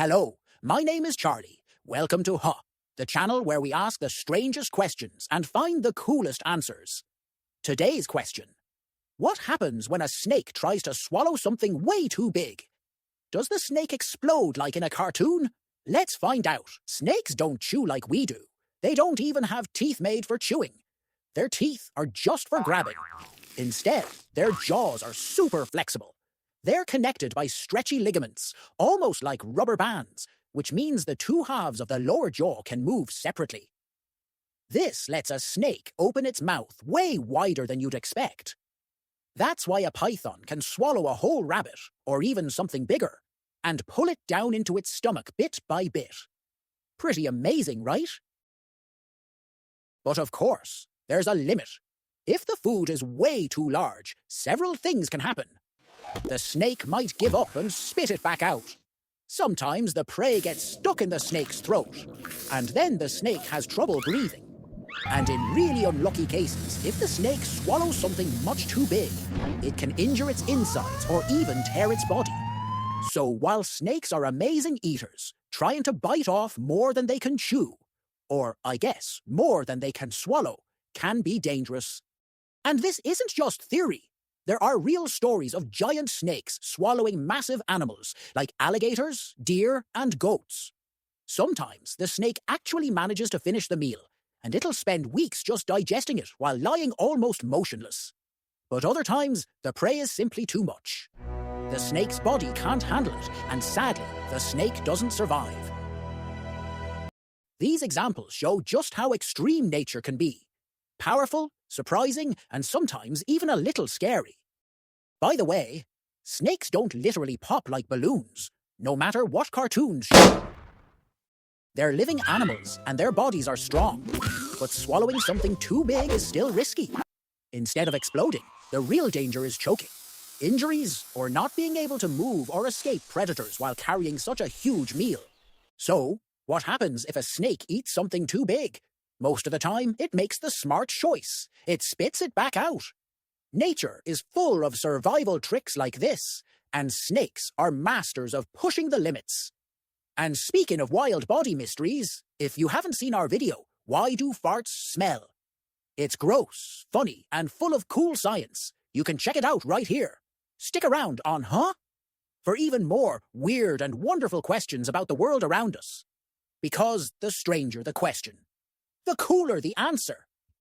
Hello, my name is Charlie. Welcome to Huh, the channel where we ask the strangest questions and find the coolest answers. Today's question: what happens when a snake tries to swallow something way too big? Does the snake explode like in a cartoon? Let's find out. Snakes don't chew like we do. They don't even have teeth made for chewing. Their teeth are just for grabbing. Instead, their jaws are super flexible. They're connected by stretchy ligaments, almost like rubber bands, which means the two halves of the lower jaw can move separately. This lets a snake open its mouth way wider than you'd expect. That's why a python can swallow a whole rabbit, or even something bigger, and pull it down into its stomach bit by bit. Pretty amazing, right? But of course, there's a limit. If the food is way too large, several things can happen. The snake might give up and spit it back out. Sometimes the prey gets stuck in the snake's throat, and then the snake has trouble breathing. And in really unlucky cases, if the snake swallows something much too big, it can injure its insides or even tear its body. So while snakes are amazing eaters, trying to bite off more than they can chew, or I guess more than they can swallow, can be dangerous. And this isn't just theory. There are real stories of giant snakes swallowing massive animals like alligators, deer, and goats. Sometimes the snake actually manages to finish the meal, and it'll spend weeks just digesting it while lying almost motionless. But other times, the prey is simply too much. The snake's body can't handle it, and sadly, the snake doesn't survive. These examples show just how extreme nature can be. Powerful, surprising, and sometimes even a little scary. By the way, snakes don't literally pop like balloons, no matter what cartoons show. They're living animals, and their bodies are strong. But swallowing something too big is still risky. Instead of exploding, the real danger is choking, injuries, or not being able to move or escape predators while carrying such a huge meal. So, what happens if a snake eats something too big? Most of the time, it makes the smart choice. It spits it back out. Nature is full of survival tricks like this, and snakes are masters of pushing the limits. And speaking of wild body mysteries, if you haven't seen our video, Why Do Farts Smell? It's gross, funny, and full of cool science. You can check it out right here. Stick around on Huh? For even more weird and wonderful questions about the world around us. Because the stranger the question, the cooler the answer.